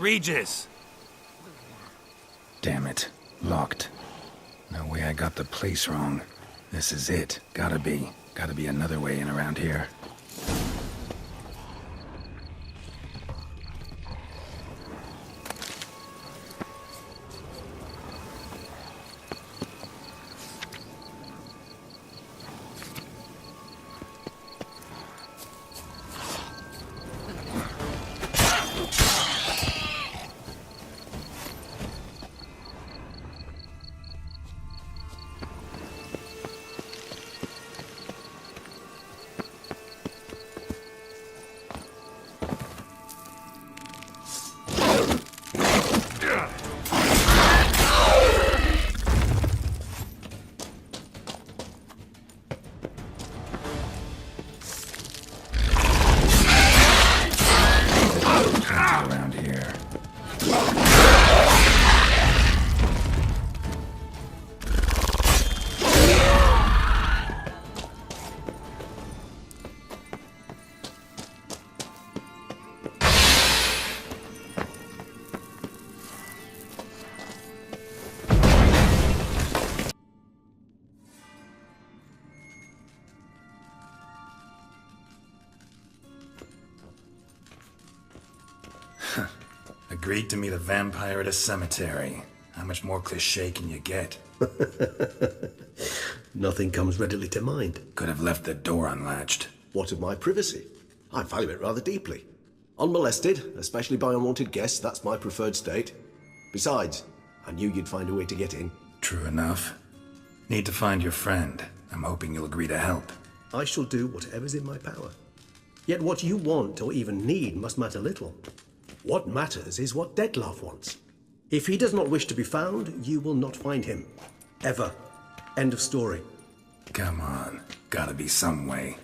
Regis! Damn it. Locked. No way I got the place wrong. This is it. Gotta be. Gotta be another way in around here. Around here. Agreed to meet a vampire at a cemetery. How much more cliché can you get? Nothing comes readily to mind. Could have left the door unlatched. What of my privacy? I value it rather deeply. Unmolested, especially by unwanted guests, that's my preferred state. Besides, I knew you'd find a way to get in. True enough. Need to find your friend. I'm hoping you'll agree to help. I shall do whatever's in my power. Yet what you want or even need must matter little. What matters is what Dettlaff wants. If he does not wish to be found, you will not find him. Ever. End of story. Come on. Gotta be some way.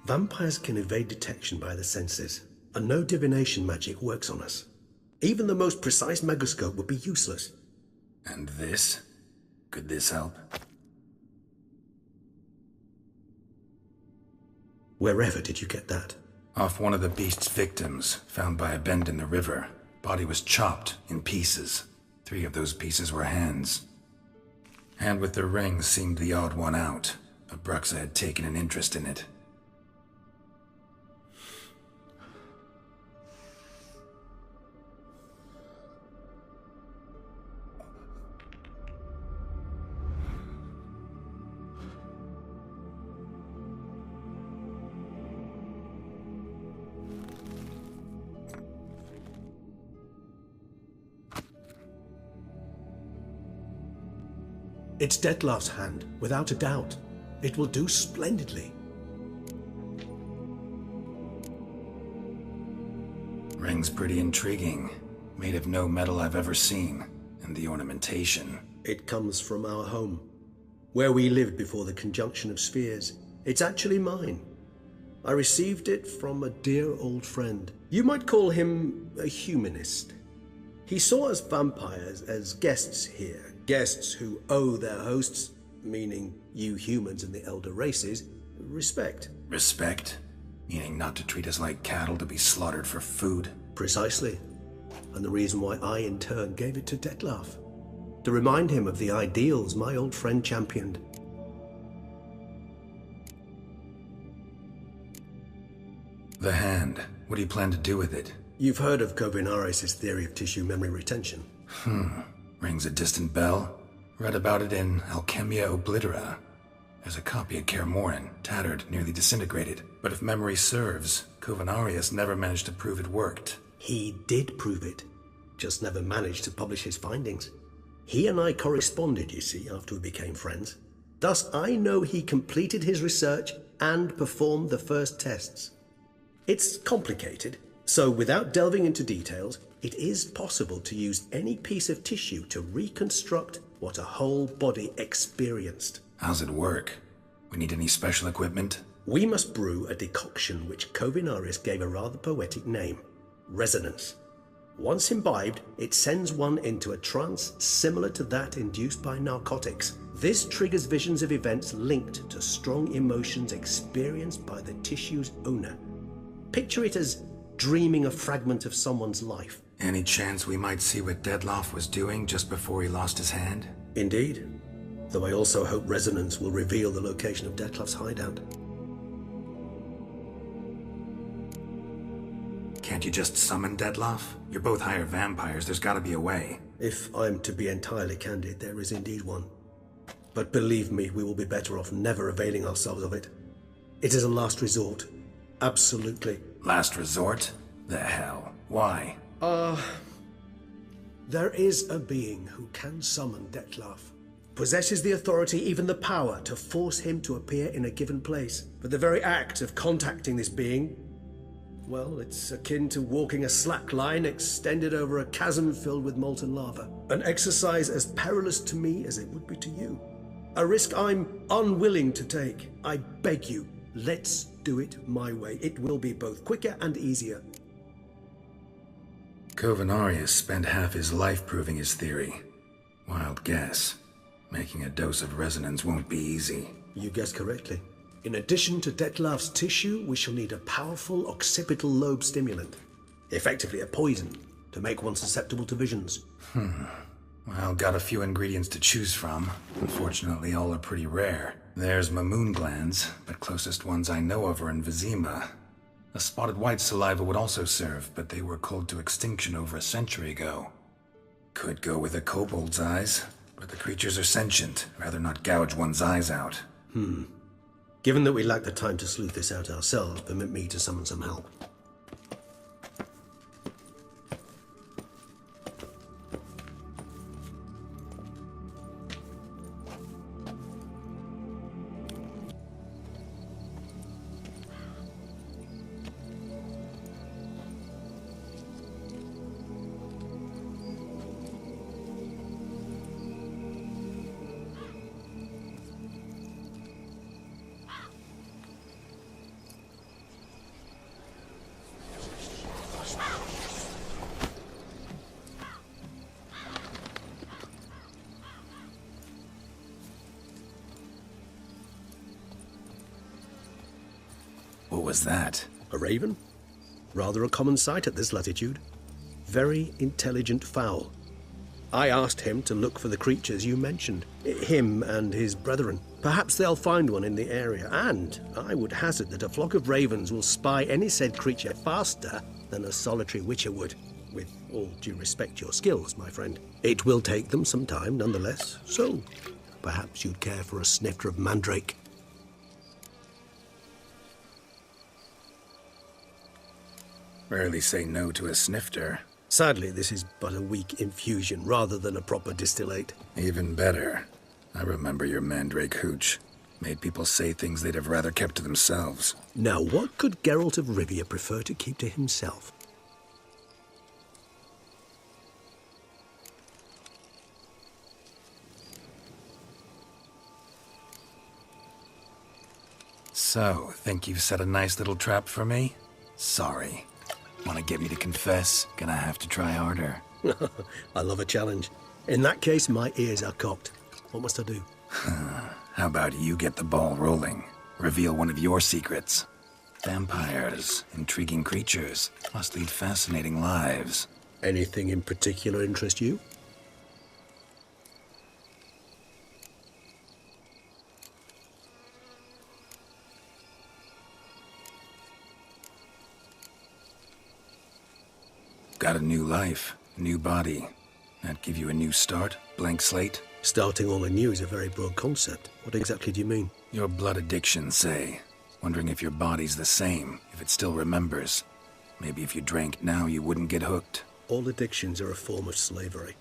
Vampires can evade detection by the senses, and no divination magic works on us. Even the most precise megascope would be useless. And this? Could this help? Wherever did you get that? Off one of the beast's victims, found by a bend in the river. Body was chopped in pieces. 3 of those pieces were hands. Hand with the ring seemed the odd one out. Abruxa had taken an interest in it. It's Dettlaff's hand, without a doubt. It will do splendidly. Ring's pretty intriguing. Made of no metal I've ever seen. And the ornamentation. It comes from our home, where we lived before the conjunction of spheres. It's actually mine. I received it from a dear old friend. You might call him a humanist. He saw us vampires as guests here. Guests who owe their hosts, meaning you humans and the elder races, respect. Respect? Meaning not to treat us like cattle to be slaughtered for food? Precisely. And the reason why I in turn gave it to Dettlaff. To remind him of the ideals my old friend championed. The hand. What do you plan to do with it? You've heard of Kovinaris' theory of tissue memory retention. Rings a distant bell. Read about it in Alchemia Oblitera. There's a copy at Kaer Morhen, tattered, nearly disintegrated. But if memory serves, Kovinaris never managed to prove it worked. He did prove it, just never managed to publish his findings. He and I corresponded, you see, after we became friends. Thus, I know he completed his research and performed the first tests. It's complicated, so without delving into details, it is possible to use any piece of tissue to reconstruct what a whole body experienced. How's it work? We need any special equipment? We must brew a decoction which Kovinaris gave a rather poetic name, resonance. Once imbibed, it sends one into a trance similar to that induced by narcotics. This triggers visions of events linked to strong emotions experienced by the tissue's owner. Picture it as dreaming a fragment of someone's life. Any chance we might see what Dettlaff was doing just before he lost his hand? Indeed. Though I also hope resonance will reveal the location of Dettlaff's hideout. Can't you just summon Dettlaff? You're both higher vampires, there's gotta be a way. If I'm to be entirely candid, there is indeed one. But believe me, we will be better off never availing ourselves of it. It is a last resort. Absolutely. Last resort? The hell? Why? There is a being who can summon Dettlaff. Possesses the authority, even the power, to force him to appear in a given place. But the very act of contacting this being, well, it's akin to walking a slack line extended over a chasm filled with molten lava. An exercise as perilous to me as it would be to you. A risk I'm unwilling to take. I beg you, let's do it my way. It will be both quicker and easier. Covenarius spent half his life proving his theory. Wild guess. Making a dose of resonance won't be easy. You guessed correctly. In addition to Dettlaff's tissue, we shall need a powerful occipital lobe stimulant. Effectively a poison, to make one susceptible to visions. Well, got a few ingredients to choose from. Unfortunately, all are pretty rare. There's Mamoon glands, but closest ones I know of are in Vizima. A spotted white saliva would also serve, but they were cold to extinction over a century ago. Could go with a kobold's eyes, but the creatures are sentient. Rather not gouge one's eyes out. Given that we lack the time to sleuth this out ourselves, permit me to summon some help. What was that? A raven? Rather a common sight at this latitude. Very intelligent fowl. I asked him to look for the creatures you mentioned. Him and his brethren. Perhaps they'll find one in the area, and I would hazard that a flock of ravens will spy any said creature faster than a solitary witcher would. With all due respect to your skills, my friend. It will take them some time, nonetheless, so perhaps you'd care for a snifter of mandrake. Rarely say no to a snifter. Sadly, this is but a weak infusion rather than a proper distillate. Even better. I remember your mandrake hooch. Made people say things they'd have rather kept to themselves. Now, what could Geralt of Rivia prefer to keep to himself? So, think you've set a nice little trap for me? Sorry. Want to get me to confess? Gonna have to try harder. I love a challenge. In that case, my ears are cocked. What must I do? How about you get the ball rolling? Reveal one of your secrets. Vampires, intriguing creatures, must lead fascinating lives. Anything in particular interest you? Got a new life, new body. That give you a new start? Blank slate? Starting all anew is a very broad concept. What exactly do you mean? Your blood addiction, say. Wondering if your body's the same, if it still remembers. Maybe if you drank now, you wouldn't get hooked. All addictions are a form of slavery.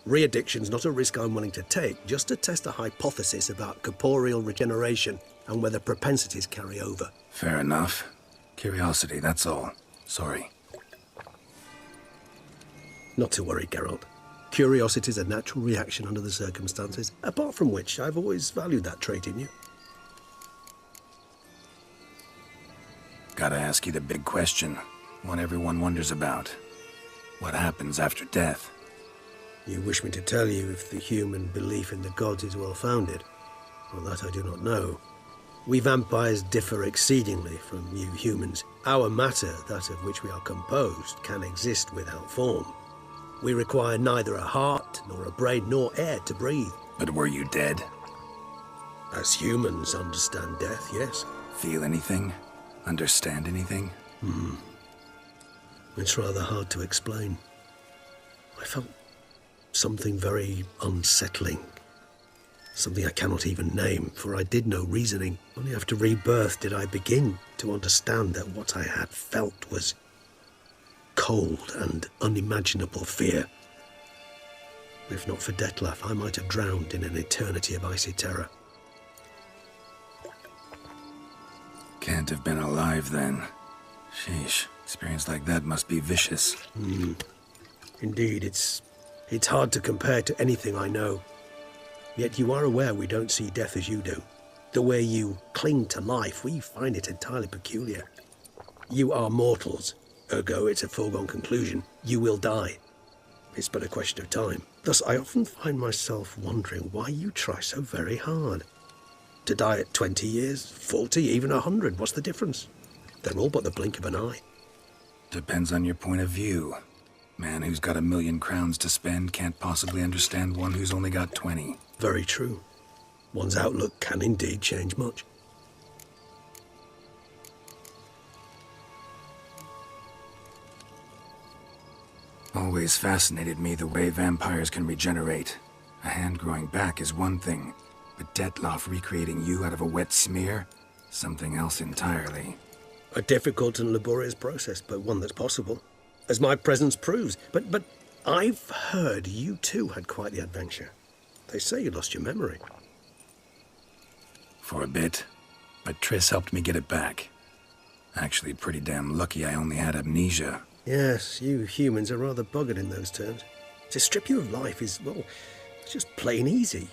Re-addiction's not a risk I'm willing to take, just to test a hypothesis about corporeal regeneration and whether propensities carry over. Fair enough. Curiosity, that's all. Sorry. Not to worry, Geralt. Curiosity is a natural reaction under the circumstances, apart from which I've always valued that trait in you. Gotta ask you the big question. One everyone wonders about. What happens after death? You wish me to tell you if the human belief in the gods is well-founded? Well, that I do not know. We vampires differ exceedingly from you humans. Our matter, that of which we are composed, can exist without form. We require neither a heart, nor a brain, nor air to breathe. But were you dead? As humans understand death, yes. Feel anything? Understand anything? It's rather hard to explain. I felt something very unsettling. Something I cannot even name, for I did no reasoning. Only after rebirth did I begin to understand that what I had felt was cold and unimaginable fear. If not for Detlef, I might have drowned in an eternity of icy terror. Can't have been alive then. Sheesh, experience like that must be vicious. Indeed, it's hard to compare to anything I know. Yet you are aware we don't see death as you do. The way you cling to life, we find it entirely peculiar. You are mortals, ergo it's a foregone conclusion. You will die. It's but a question of time. Thus, I often find myself wondering why you try so very hard. To die at 20 years, 40, even 100, what's the difference? They're all but the blink of an eye. Depends on your point of view. Man who's got 1,000,000 crowns to spend can't possibly understand one who's only got 20. Very true. One's outlook can indeed change much. Always fascinated me the way vampires can regenerate. A hand growing back is one thing, but Detlef recreating you out of a wet smear? Something else entirely. A difficult and laborious process, but one that's possible, as my presence proves. But I've heard you too had quite the adventure. They say you lost your memory. For a bit, but Triss helped me get it back. Actually, pretty damn lucky I only had amnesia. Yes, you humans are rather buggered in those terms. To strip you of life is, well, it's just plain easy.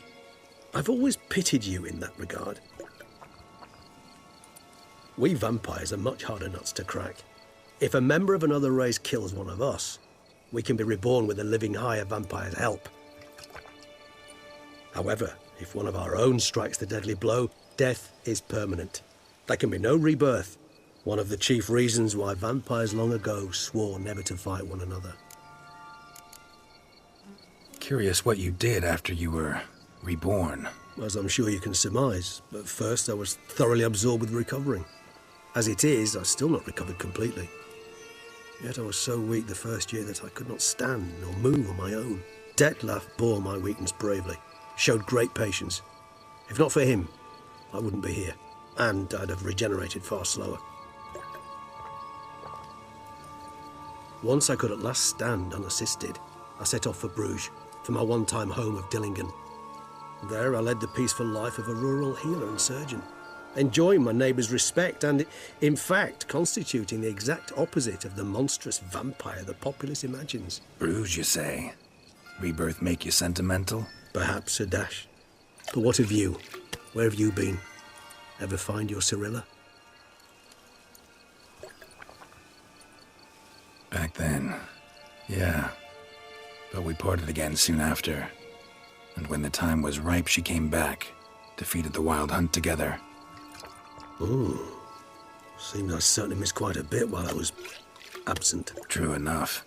I've always pitied you in that regard. We vampires are much harder nuts to crack. If a member of another race kills one of us, we can be reborn with a living higher vampire's help. However, if one of our own strikes the deadly blow, death is permanent. There can be no rebirth. One of the chief reasons why vampires long ago swore never to fight one another. Curious what you did after you were reborn. As I'm sure you can surmise, but first I was thoroughly absorbed with recovering. As it is, I've still not recovered completely. Yet I was so weak the first year that I could not stand nor move on my own. Detlef bore my weakness bravely, showed great patience. If not for him, I wouldn't be here, and I'd have regenerated far slower. Once I could at last stand unassisted, I set off for Bruges, for my one-time home of Dillingen. There I led the peaceful life of a rural healer and surgeon, enjoying my neighbours' respect and, in fact, constituting the exact opposite of the monstrous vampire the populace imagines. Bruges, you say? Rebirth make you sentimental? Perhaps a dash. But what of you? Where have you been? Ever find your Cyrilla? Back then, yeah. But we parted again soon after. And when the time was ripe, she came back, defeated the Wild Hunt together. Ooh. Seems I certainly missed quite a bit while I was absent. True enough.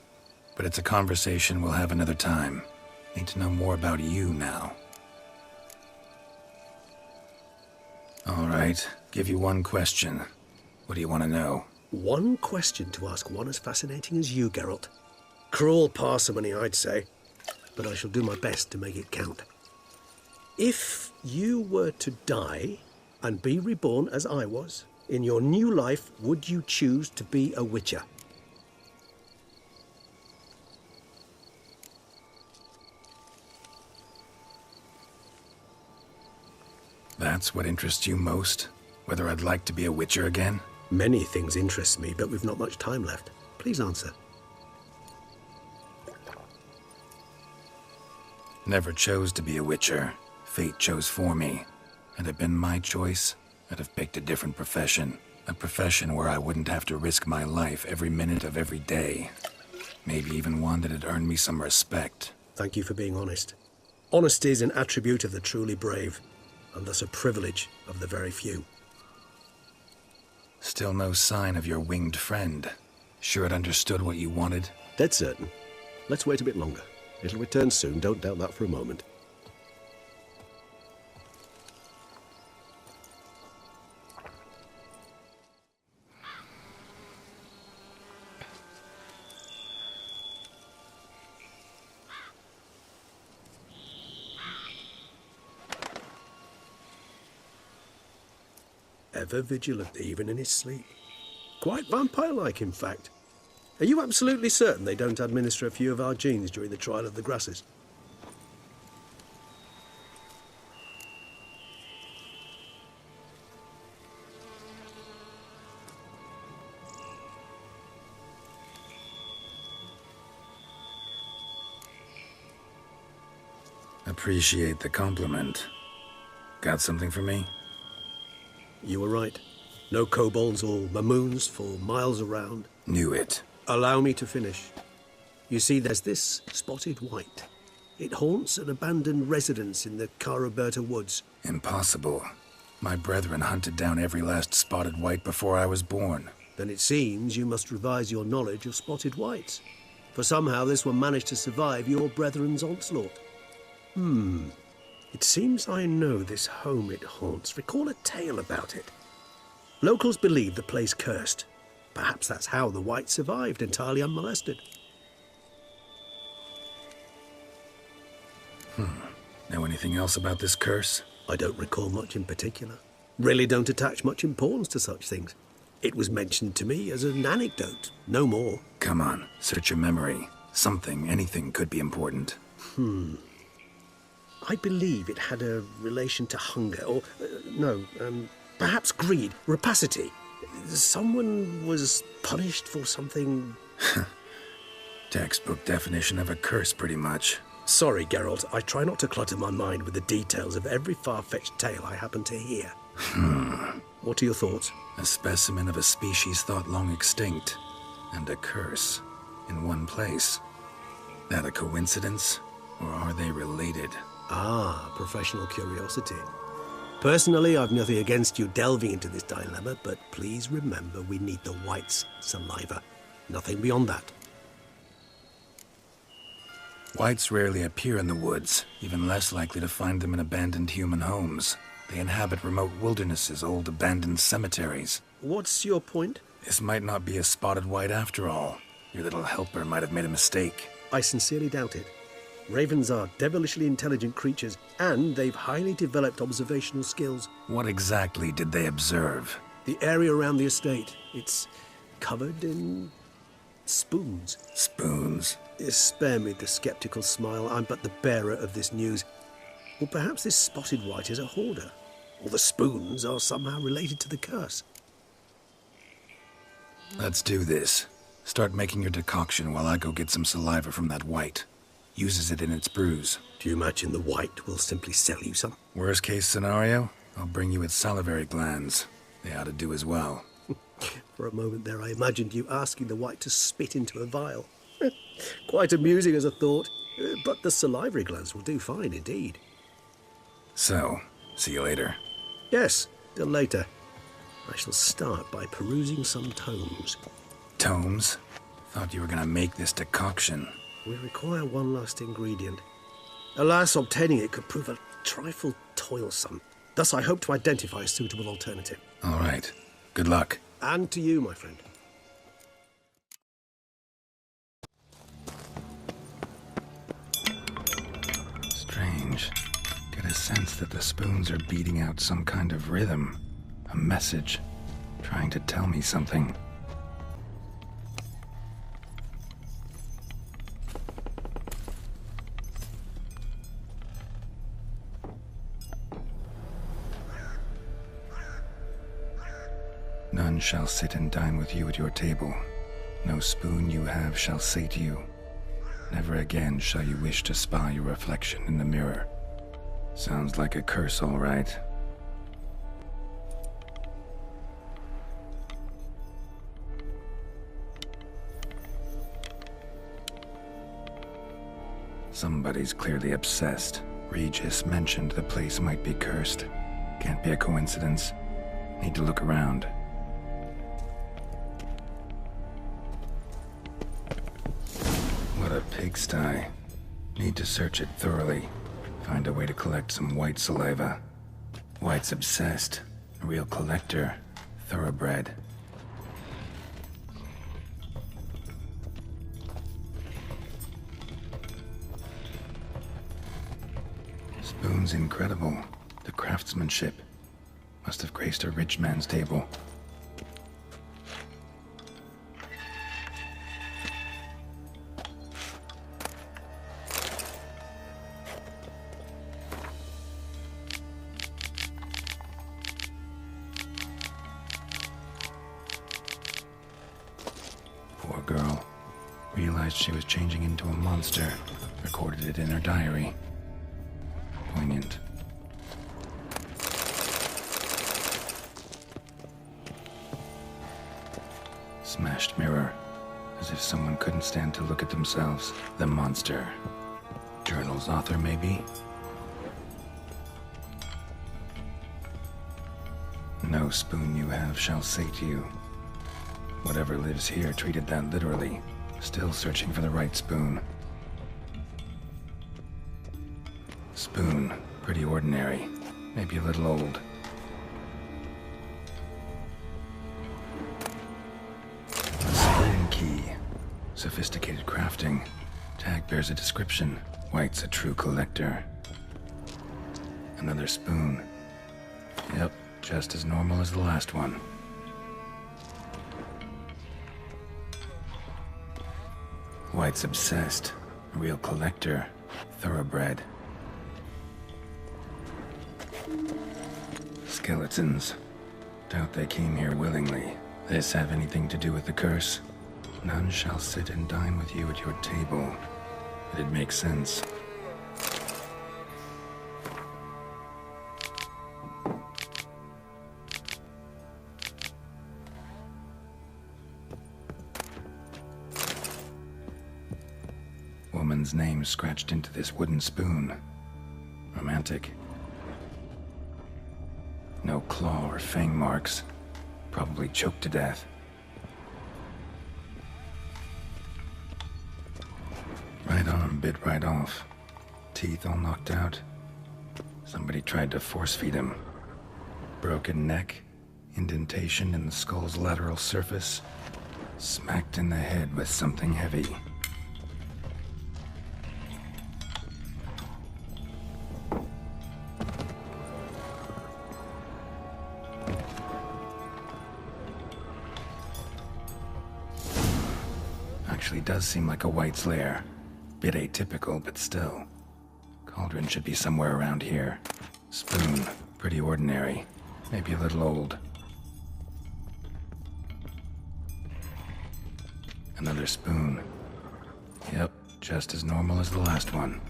But it's a conversation we'll have another time. Need to know more about you now. All right, give you one question. What do you want to know? One question to ask one as fascinating as you, Geralt. Cruel parsimony, I'd say, but I shall do my best to make it count. If you were to die and be reborn as I was, in your new life, would you choose to be a witcher? That's what interests you most? Whether I'd like to be a witcher again? Many things interest me, but we've not much time left. Please answer. Never chose to be a witcher. Fate chose for me. Had it been my choice, I'd have picked a different profession. A profession where I wouldn't have to risk my life every minute of every day. Maybe even one that had earned me some respect. Thank you for being honest. Honesty is an attribute of the truly brave, and thus a privilege of the very few. Still no sign of your winged friend. Sure it understood what you wanted? Dead certain. Let's wait a bit longer. It'll return soon, don't doubt that for a moment. Ever vigilant, even in his sleep. Quite vampire-like, in fact. Are you absolutely certain they don't administer a few of our genes during the trial of the grasses? Appreciate the compliment. Got something for me? You were right. No kobolds or mamoons for miles around. Knew it. Allow me to finish. You see, there's this spotted white. It haunts an abandoned residence in the Caraberta woods. Impossible. My brethren hunted down every last spotted white before I was born. Then it seems you must revise your knowledge of spotted whites. For somehow this one managed to survive your brethren's onslaught. It seems I know this home it haunts. Recall a tale about it. Locals believe the place cursed. Perhaps that's how the white survived entirely unmolested. Know anything else about this curse? I don't recall much in particular. Really don't attach much importance to such things. It was mentioned to me as an anecdote, no more. Come on, search your memory. Something, anything could be important. I believe it had a relation to hunger, or, perhaps greed, rapacity. Someone was punished for something... Textbook definition of a curse, pretty much. Sorry, Geralt, I try not to clutter my mind with the details of every far-fetched tale I happen to hear. What are your thoughts? A specimen of a species thought long extinct, and a curse, in one place. That a coincidence, or are they related? Ah, professional curiosity. Personally, I've nothing against you delving into this dilemma, but please remember we need the white's saliva. Nothing beyond that. Whites rarely appear in the woods, even less likely to find them in abandoned human homes. They inhabit remote wildernesses, old abandoned cemeteries. What's your point? This might not be a spotted white after all. Your little helper might have made a mistake. I sincerely doubt it. Ravens are devilishly intelligent creatures, and they've highly developed observational skills. What exactly did they observe? The area around the estate, it's covered in spoons. Spoons? Spare me the skeptical smile. I'm but the bearer of this news. Or perhaps this spotted white is a hoarder. Or the spoons are somehow related to the curse. Let's do this. Start making your decoction while I go get some saliva from that white. Uses it in its brews. Do you imagine the white will simply sell you some? Worst case scenario, I'll bring you its salivary glands. They ought to do as well. For a moment there, I imagined you asking the white to spit into a vial. Quite amusing as a thought, but the salivary glands will do fine indeed. So, see you later. Yes, till later. I shall start by perusing some tomes. Tomes? Thought you were gonna make this decoction. We require one last ingredient. Alas, obtaining it could prove a trifle toilsome. Thus, I hope to identify a suitable alternative. All right. Good luck. And to you, my friend. Strange. Get a sense that the spoons are beating out some kind of rhythm. A message. Trying to tell me something. None shall sit and dine with you at your table. No spoon you have shall say to you, never again shall you wish to spy your reflection in the mirror. Sounds like a curse, all right. Somebody's clearly obsessed. Regis mentioned the place might be cursed. Can't be a coincidence. Need to look around. What a pigsty. Need to search it thoroughly. Find a way to collect some white saliva. White's obsessed. A real collector. Thoroughbred. Spoon's incredible. The craftsmanship. Must have graced a rich man's table. Poor girl. Realized she was changing into a monster. Recorded it in her diary. Poignant. Smashed mirror. As if someone couldn't stand to look at themselves. The monster. Journal's author, maybe? No spoon you have shall sate you. Whatever lives here treated that literally. Still searching for the right spoon. Spoon. Pretty ordinary. Maybe a little old. A spoon key. Sophisticated crafting. Tag bears a description. White's a true collector. Another spoon. Yep, just as normal as the last one. White's obsessed. A real collector. Thoroughbred. Skeletons. Doubt they came here willingly. This have anything to do with the curse? None shall sit and dine with you at your table. It'd make sense. Woman's name scratched into this wooden spoon. Romantic. No claw or fang marks. Probably choked to death. Right arm bit right off. Teeth all knocked out. Somebody tried to force feed him. Broken neck. Indentation in the skull's lateral surface. Smacked in the head with something heavy. Actually does seem like a White's lair. Bit atypical, but still. Cauldron should be somewhere around here. Spoon, pretty ordinary. Maybe a little old. Another spoon. Yep, just as normal as the last one.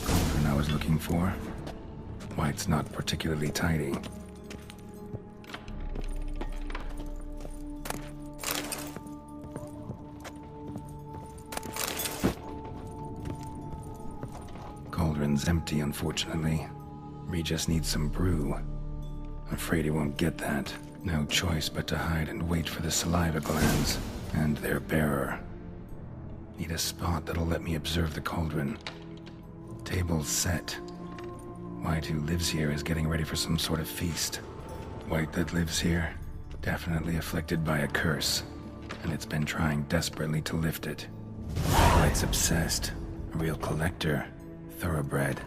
Cauldron I was looking for. White's not particularly tidy. Cauldron's empty, unfortunately. Regis needs some brew. Afraid he won't get that. No choice but to hide and wait for the saliva glands and their bearer. Need a spot that'll let me observe the cauldron. Table's set. White who lives here is getting ready for some sort of feast. White that lives here, definitely afflicted by a curse, and it's been trying desperately to lift it. White's obsessed. A real collector. Thoroughbred.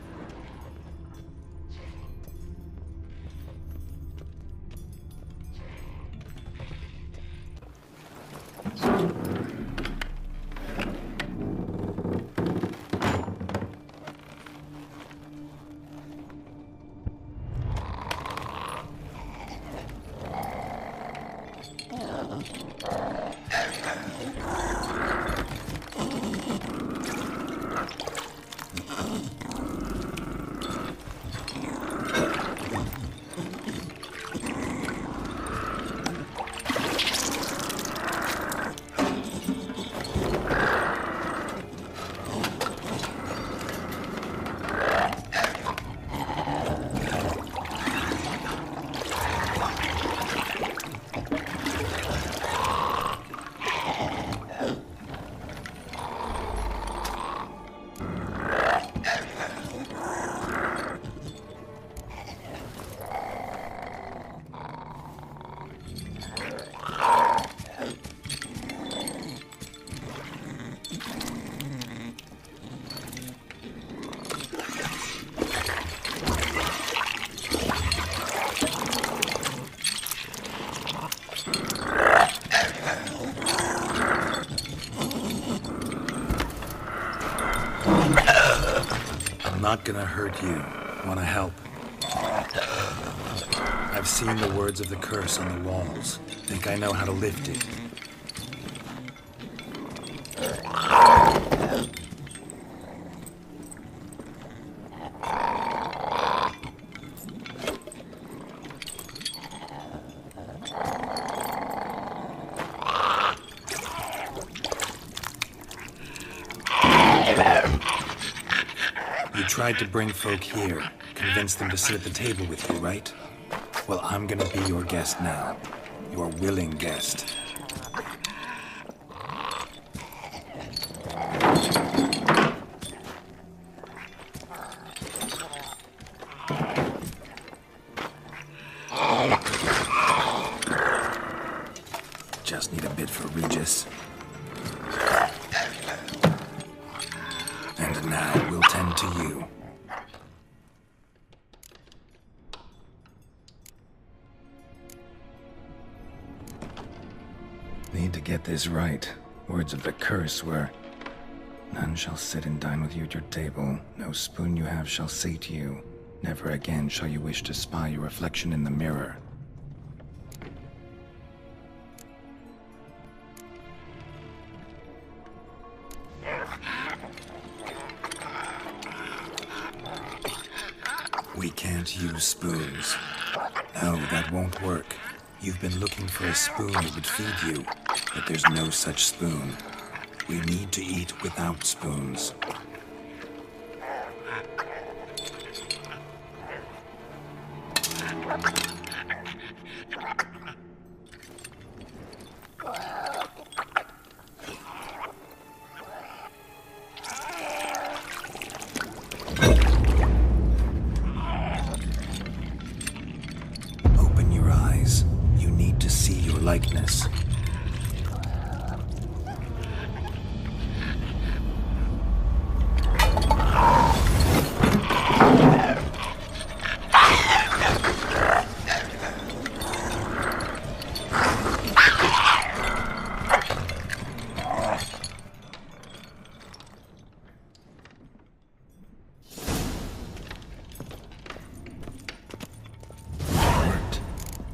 Not gonna hurt you. Wanna help? I've seen the words of the curse on the walls. Think I know how to lift it. You tried to bring folk here, convince them to sit at the table with you, right? Well, I'm gonna be your guest now. Your willing guest. Just need a bit for Regis. And now we'll tend to you. Need to get this right. Words of the curse were, "None shall sit and dine with you at your table. No spoon you have shall sate you. Never again shall you wish to spy your reflection in the mirror." We can't use spoons. No, that won't work. You've been looking for a spoon that would feed you, but there's no such spoon. We need to eat without spoons. Open your eyes. You need to see your likeness.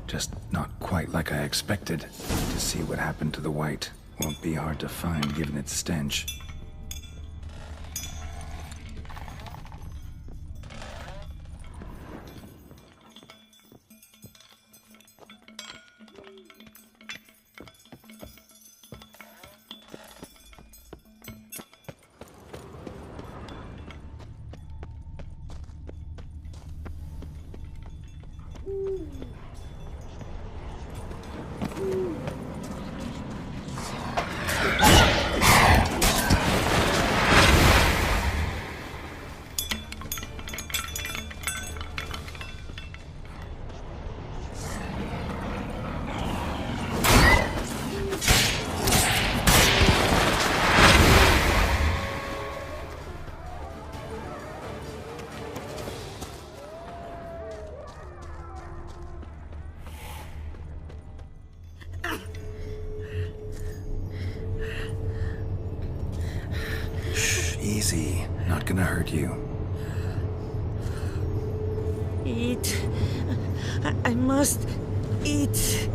Just not quite like I expected. To see what happened to the white won't be hard to find given its stench. Easy. Not gonna hurt you. Eat. I must eat.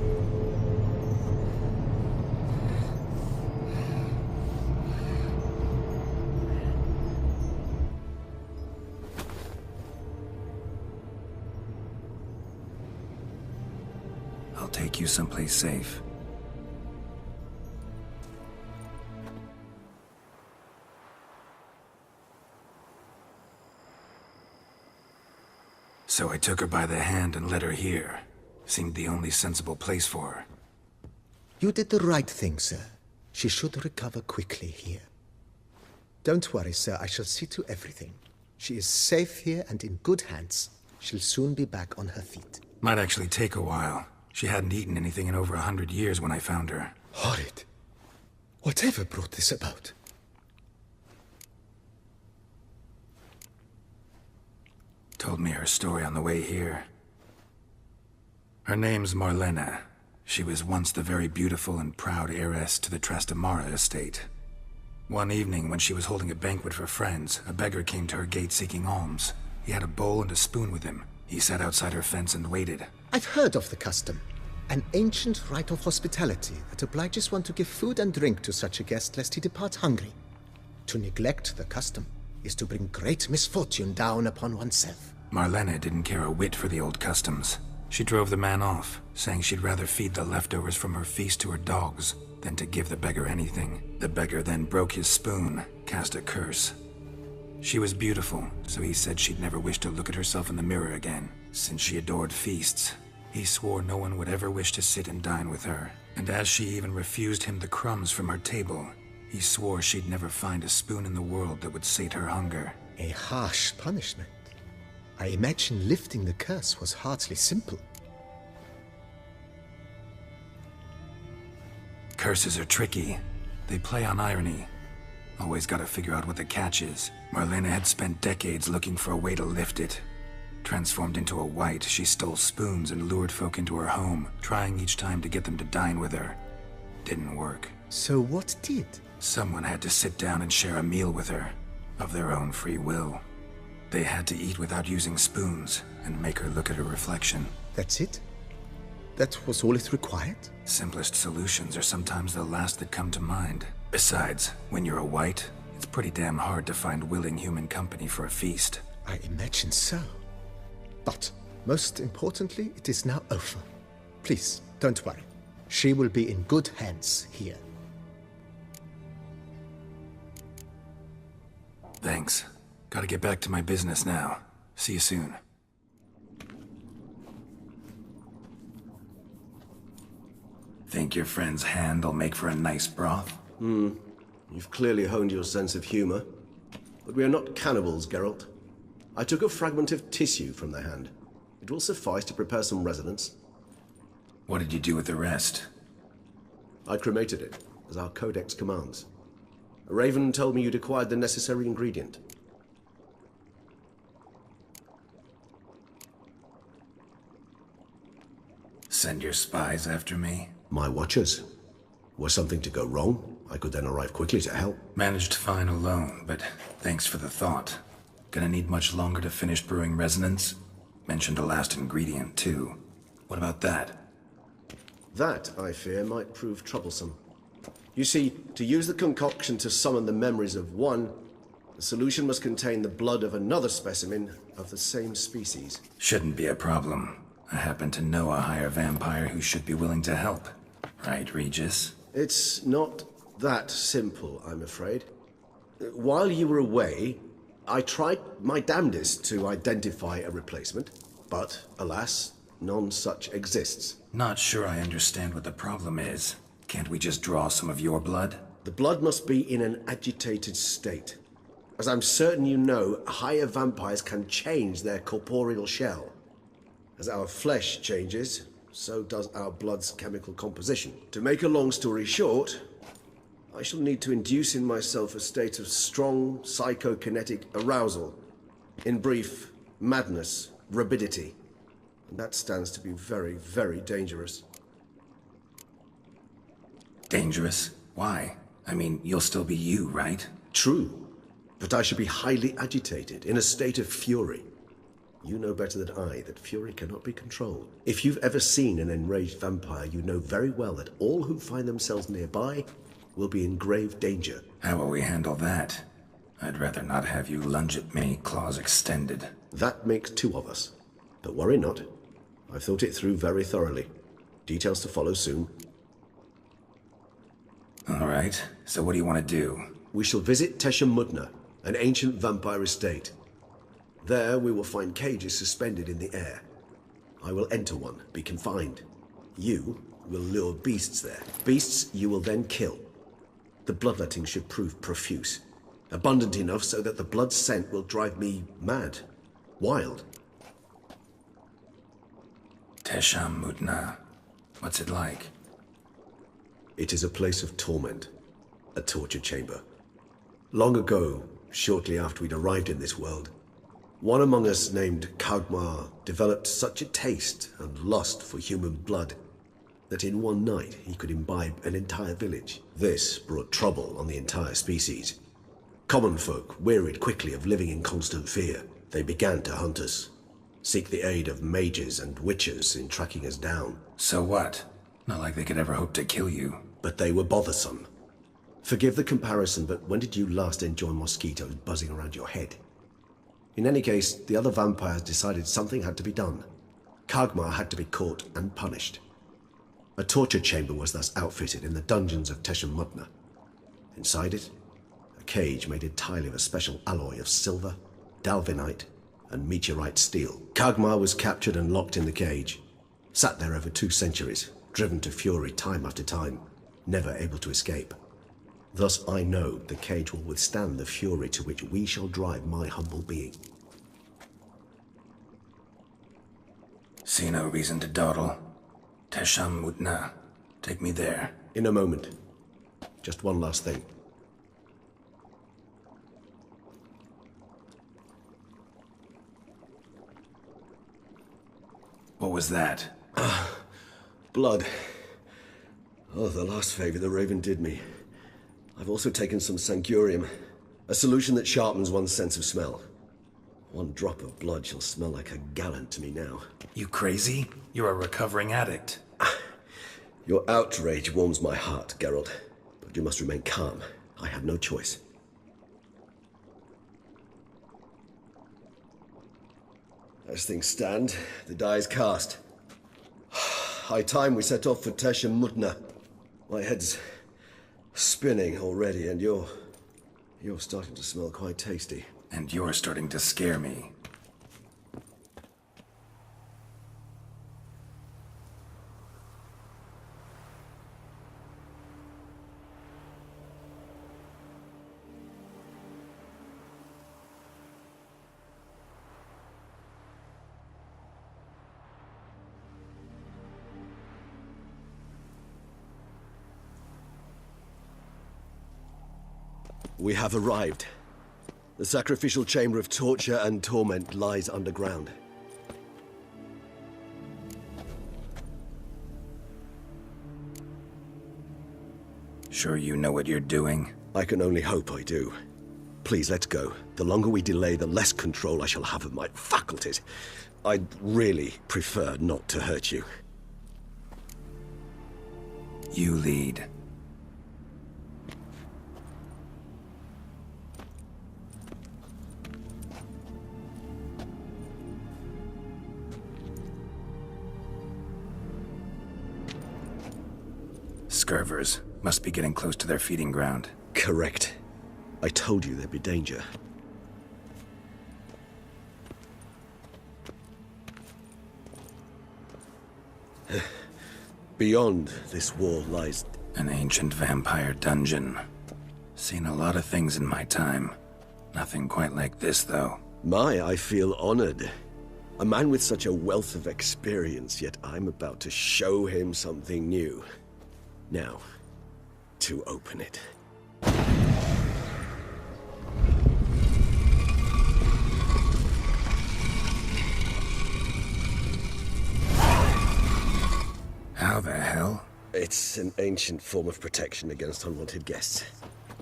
I'll take you someplace safe. So I took her by the hand and led her here. Seemed the only sensible place for her. You did the right thing, sir. She should recover quickly here. Don't worry, sir. I shall see to everything. She is safe here and in good hands. She'll soon be back on her feet. Might actually take a while. She hadn't eaten anything in over 100 years when I found her. Horrid. Whatever brought this about? Told me her story on the way here. Her name's Marlena. She was once the very beautiful and proud heiress to the Trastamara estate. One evening, when she was holding a banquet for friends, a beggar came to her gate seeking alms. He had a bowl and a spoon with him. He sat outside her fence and waited. I've heard of the custom. An ancient rite of hospitality that obliges one to give food and drink to such a guest lest he depart hungry. To neglect the custom is to bring great misfortune down upon oneself. Marlena didn't care a whit for the old customs. She drove the man off, saying she'd rather feed the leftovers from her feast to her dogs than to give the beggar anything. The beggar then broke his spoon, cast a curse. She was beautiful, so he said she'd never wish to look at herself in the mirror again. Since she adored feasts, he swore no one would ever wish to sit and dine with her. And as she even refused him the crumbs from her table, he swore she'd never find a spoon in the world that would sate her hunger. A harsh punishment. I imagine lifting the curse was hardly simple. Curses are tricky. They play on irony. Always gotta figure out what the catch is. Marlena had spent decades looking for a way to lift it. Transformed into a wight, she stole spoons and lured folk into her home, trying each time to get them to dine with her. Didn't work. So what did? Someone had to sit down and share a meal with her, of their own free will. They had to eat without using spoons, and make her look at her reflection. That's it? That was all it required? Simplest solutions are sometimes the last that come to mind. Besides, when you're a wight, it's pretty damn hard to find willing human company for a feast. I imagine so. But, most importantly, it is now over. Please, don't worry. She will be in good hands here. Thanks. Gotta get back to my business now. See you soon. Think your friend's hand will make for a nice broth? You've clearly honed your sense of humor. But we are not cannibals, Geralt. I took a fragment of tissue from the hand. It will suffice to prepare some resonance. What did you do with the rest? I cremated it, as our codex commands. A raven told me you'd acquired the necessary ingredient. Send your spies after me? My watchers. Were something to go wrong, I could then arrive quickly to help. Managed fine alone, but thanks for the thought. Gonna need much longer to finish brewing resonance? Mentioned a last ingredient, too. What about that? That, I fear, might prove troublesome. You see, to use the concoction to summon the memories of one, the solution must contain the blood of another specimen of the same species. Shouldn't be a problem. I happen to know a higher vampire who should be willing to help. Right, Regis? It's not that simple, I'm afraid. While you were away, I tried my damnedest to identify a replacement, but alas, none such exists. Not sure I understand what the problem is. Can't we just draw some of your blood? The blood must be in an agitated state. As I'm certain you know, higher vampires can change their corporeal shell. As our flesh changes, so does our blood's chemical composition. To make a long story short, I shall need to induce in myself a state of strong psychokinetic arousal. In brief, madness, rabidity. And that stands to be very, very dangerous. Dangerous? Why? I mean, you'll still be you, right? True, but I should be highly agitated, in a state of fury. You know better than I that fury cannot be controlled. If you've ever seen an enraged vampire, you know very well that all who find themselves nearby will be in grave danger. How will we handle that? I'd rather not have you lunge at me, claws extended. That makes two of us. But worry not. I've thought it through very thoroughly. Details to follow soon. All right, so what do you want to do? We shall visit Tesha Mudna, an ancient vampire estate. There we will find cages suspended in the air. I will enter one, be confined. You will lure beasts there. Beasts you will then kill. The bloodletting should prove profuse. Abundant enough so that the blood scent will drive me mad. Wild. Tesha Mudna. What's it like? It is a place of torment. A torture chamber. Long ago, shortly after we'd arrived in this world, one among us named Kaugmar developed such a taste and lust for human blood that in one night he could imbibe an entire village. This brought trouble on the entire species. Common folk wearied quickly of living in constant fear. They began to hunt us, seek the aid of mages and witches in tracking us down. So what? Not like they could ever hope to kill you. But they were bothersome. Forgive the comparison, but when did you last enjoy mosquitoes buzzing around your head? In any case, the other vampires decided something had to be done. Kagmar had to be caught and punished. A torture chamber was thus outfitted in the dungeons of Toussaint. Inside it, a cage made entirely of a special alloy of silver, dalvinite, and meteorite steel. Kagmar was captured and locked in the cage, sat there over 2 centuries, driven to fury time after time, never able to escape. Thus I know the cage will withstand the fury to which we shall drive my humble being. See no reason to dawdle. Toussaint. Take me there. In a moment. Just one last thing. What was that? Blood. Oh, the last favor the Raven did me. I've also taken some Sancurium, a solution that sharpens one's sense of smell. 1 drop of blood shall smell like a gallon to me now. You crazy? You're a recovering addict. Your outrage warms my heart, Geralt. But you must remain calm. I have no choice. As things stand, the die is cast. High time we set off for Toussaint. My head's spinning already, and you're starting to smell quite tasty. And you're starting to scare me. We have arrived. The sacrificial chamber of torture and torment lies underground. Sure you know what you're doing? I can only hope I do. Please, let's go. The longer we delay, the less control I shall have of my faculties. I'd really prefer not to hurt you. You lead. Scurvers. Must be getting close to their feeding ground. Correct. I told you there'd be danger. Beyond this wall lies... An ancient vampire dungeon. Seen a lot of things in my time. Nothing quite like this, though. I feel honored. A man with such a wealth of experience, yet I'm about to show him something new. Now, to open it. How the hell? It's an ancient form of protection against unwanted guests.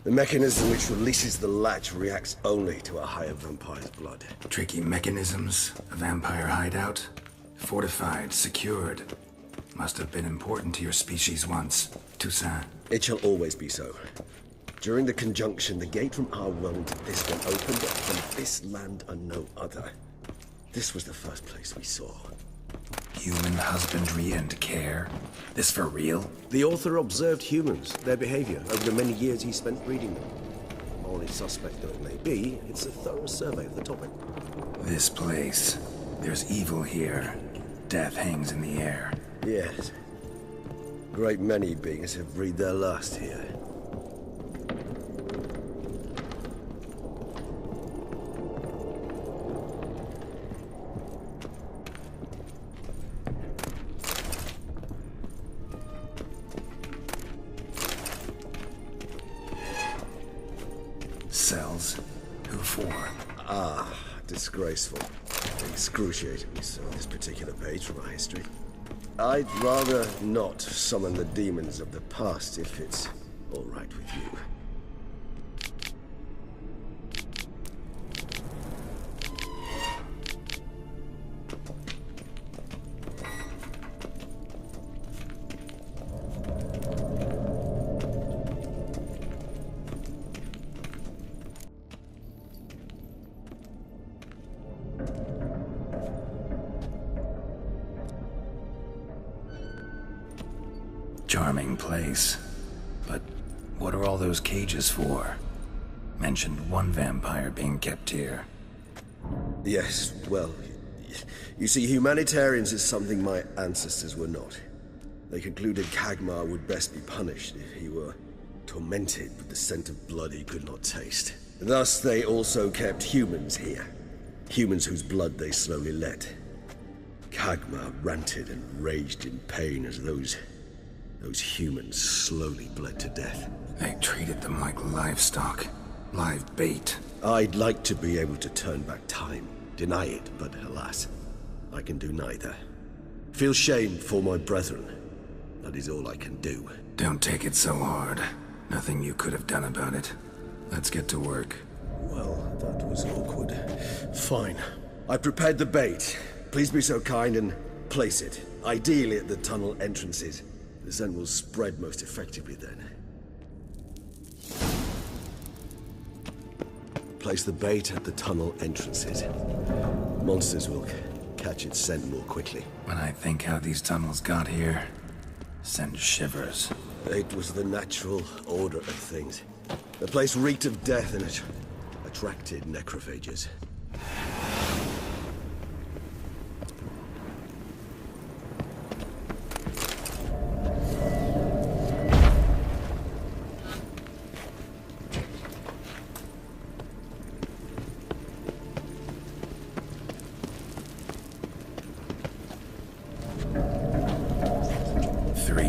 The mechanism which releases the latch reacts only to a higher vampire's blood. Tricky mechanisms, a vampire hideout. Fortified, secured. Must have been important to your species once, Toussaint. It shall always be so. During the conjunction, the gate from our world to this one opened up from this land and no other. This was the first place we saw. Human husbandry and care? This for real? The author observed humans, their behavior, over the many years he spent reading them. Morally suspect though it may be, it's a thorough survey of the topic. This place. There's evil here. Death hangs in the air. Yes. Great many beings have breathed their last here. Cells? Who for? Disgraceful. Excruciatingly so, this particular page from our history. I'd rather not summon the demons of the past if it's all right with you. Charming place. But what are all those cages for? Mentioned one vampire being kept here. Yes, well, you see, humanitarians is something my ancestors were not. They concluded Kagmar would best be punished if he were tormented with the scent of blood he could not taste. Thus, they also kept humans here. Humans whose blood they slowly let. Kagmar ranted and raged in pain as those humans slowly bled to death. They treated them like livestock. Live bait. I'd like to be able to turn back time. Deny it, but alas, I can do neither. Feel shame for my brethren. That is all I can do. Don't take it so hard. Nothing you could have done about it. Let's get to work. Well, that was awkward. Fine. I prepared the bait. Please be so kind and place it. Ideally at the tunnel entrances. The scent will spread most effectively then. Place the bait at the tunnel entrances. Monsters will catch its scent more quickly. When I think how these tunnels got here, send shivers. It was the natural order of things. The place reeked of death and it attracted necrophages.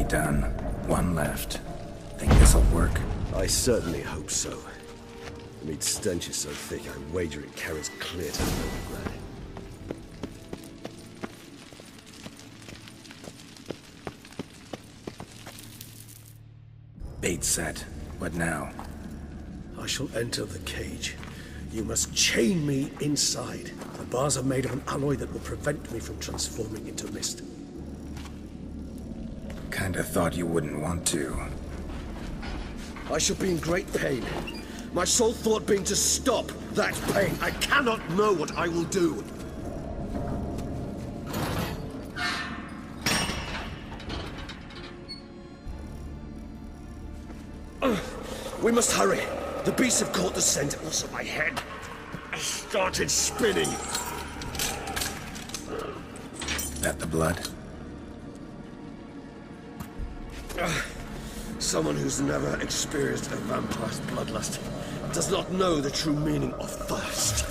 Done. One left. Think this'll work? I certainly hope so. The meat stench is so thick, I wager it carries clear to Novigrad. Bait set. What now? I shall enter the cage. You must chain me inside. The bars are made of an alloy that will prevent me from transforming into mist. Kinda thought you wouldn't want to. I shall be in great pain. My sole thought being to stop that pain. I cannot know what I will do. We must hurry. The beasts have caught the scent, also my head. I started spinning. That the blood? Someone who's never experienced a vampire's bloodlust does not know the true meaning of thirst.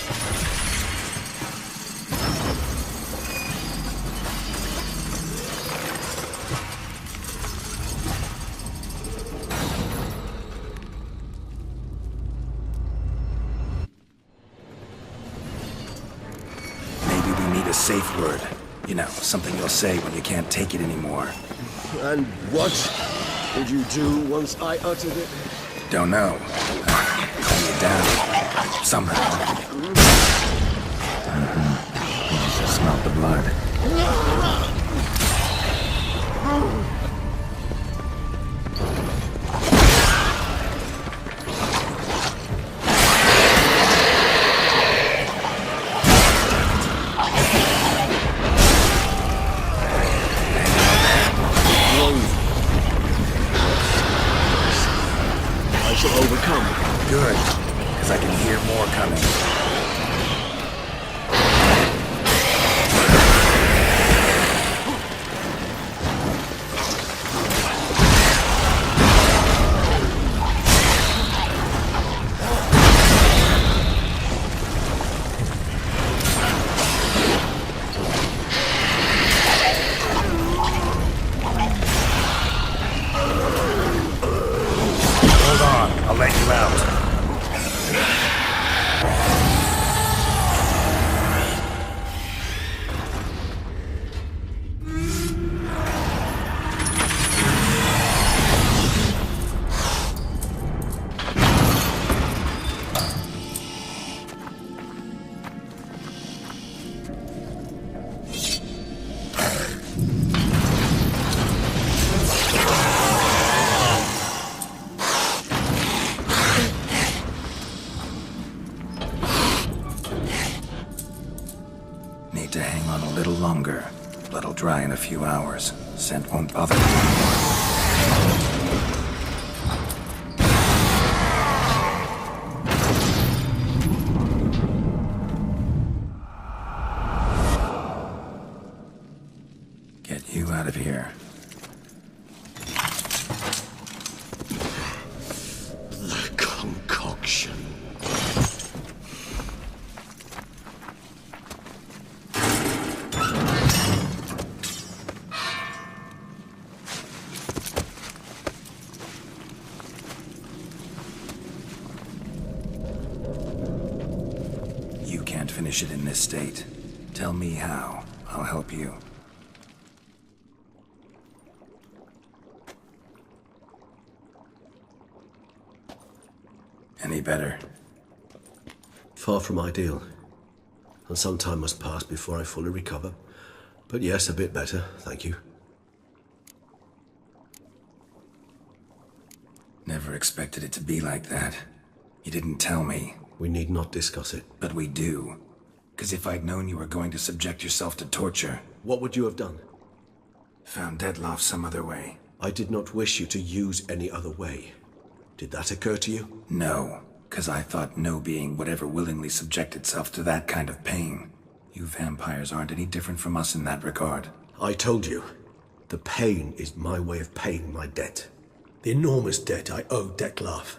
Maybe we need a safe word. You know, something you'll say when you can't take it anymore. And what would you do once I uttered it? Don't know. Calm you down. Somehow. You just smelled the blood. Overcome. Good, because I can hear more coming. Hold on, I'll let you out. hang on a little longer. Blood'll dry in a few hours. Scent won't bother you anymore. Get you out of here. The concoction. You can't finish it in this state. Tell me how. I'll help you. Any better? Far from ideal. And some time must pass before I fully recover. But yes, a bit better, thank you. Never expected it to be like that. You didn't tell me. We need not discuss it. But we do. Because if I'd known you were going to subject yourself to torture... What would you have done? Found Dettlaff some other way. I did not wish you to use any other way. Did that occur to you? No, because I thought no being would ever willingly subject itself to that kind of pain. You vampires aren't any different from us in that regard. I told you. The pain is my way of paying my debt. The enormous debt I owe Dettlaff.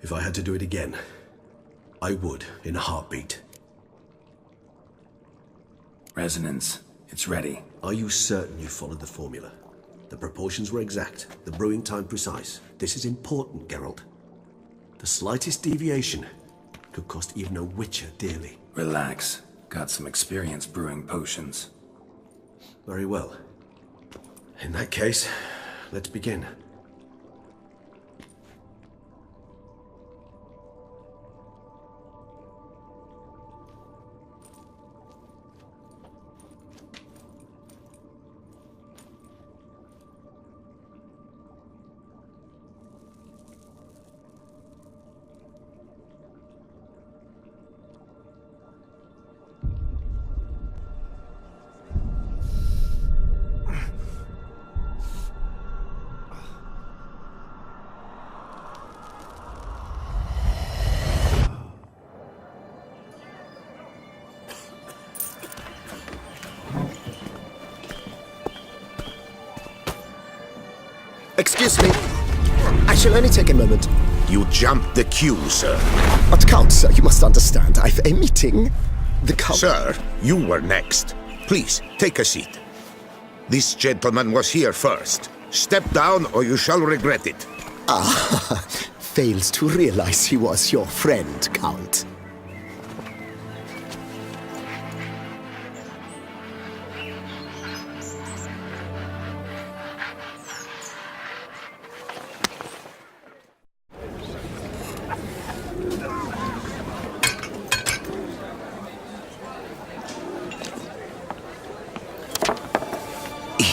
If I had to do it again, I would, in a heartbeat. Resonance. It's ready. Are you certain you followed the formula? The proportions were exact, the brewing time precise. This is important, Geralt. The slightest deviation could cost even a witcher dearly. Relax. Got some experience brewing potions. Very well. In that case, let's begin. Excuse me. I shall only take a moment. You jumped the queue, sir. But Count, sir, you must understand. I've a meeting. The Count... Sir, you were next. Please, take a seat. This gentleman was here first. Step down or you shall regret it. Ah, fails to realize he was your friend, Count.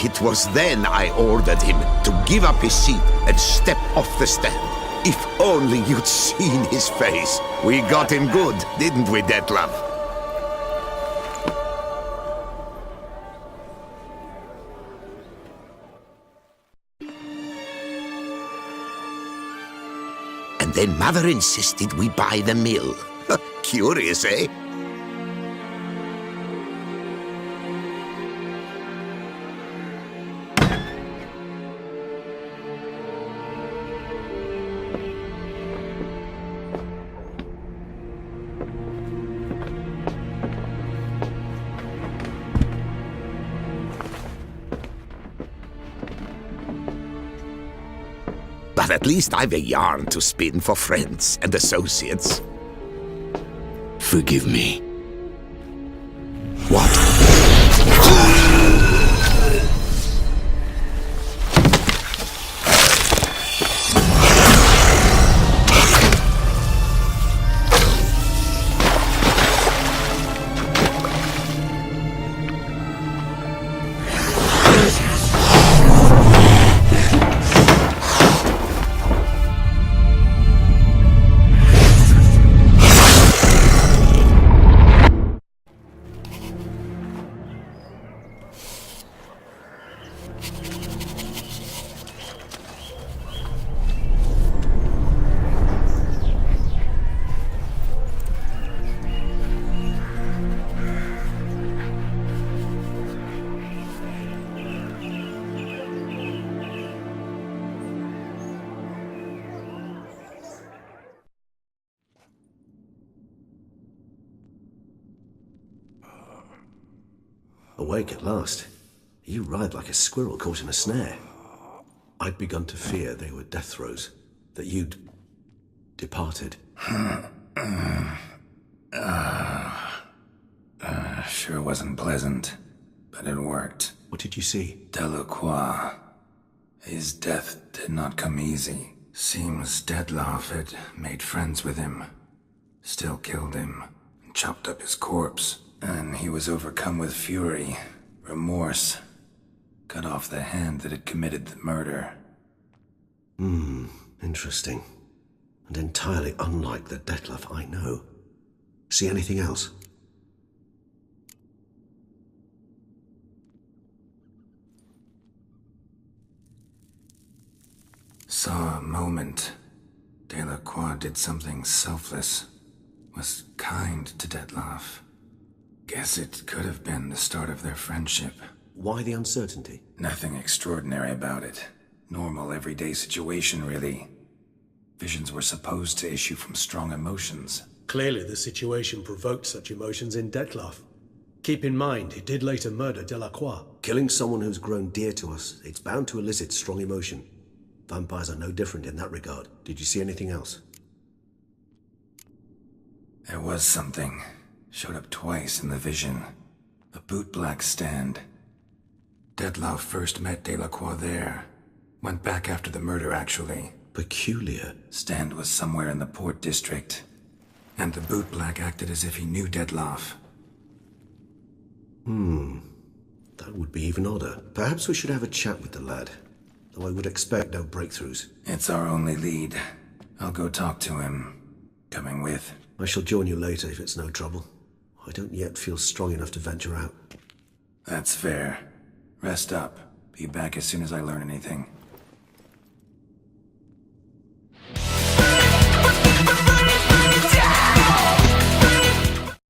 It was then I ordered him to give up his seat and step off the stand. If only you'd seen his face. We got him good, didn't we, Dettlaff? And then Mother insisted we buy the mill. Curious, eh? But at least I've a yarn to spin for friends and associates. Forgive me. What? Awake at last. You ride like a squirrel caught in a snare. I'd begun to fear they were death throes, that you'd departed. Sure wasn't pleasant, but it worked. What did you see? Delacroix. His death did not come easy. Seems Dettlaff had made friends with him. Still killed him, and chopped up his corpse. And he was overcome with fury, remorse. Cut off the hand that had committed the murder. Interesting. And entirely unlike the Dettlaff I know. See anything else? Saw a moment. Delacroix did something selfless. Was kind to Dettlaff. Guess it could have been the start of their friendship. Why the uncertainty? Nothing extraordinary about it. Normal, everyday situation, really. Visions were supposed to issue from strong emotions. Clearly the situation provoked such emotions in Dettlaff. Keep in mind, he did later murder Delacroix. Killing someone who's grown dear to us, it's bound to elicit strong emotion. Vampires are no different in that regard. Did you see anything else? There was something. Showed up twice in the vision. A bootblack stand. Dettlaff first met Delacroix there. Went back after the murder, actually. Peculiar. Stand was somewhere in the Port District. And the bootblack acted as if he knew Dettlaff. That would be even odder. Perhaps we should have a chat with the lad. Though I would expect no breakthroughs. It's our only lead. I'll go talk to him. Coming with? I shall join you later if it's no trouble. I don't yet feel strong enough to venture out. That's fair. Rest up. Be back as soon as I learn anything.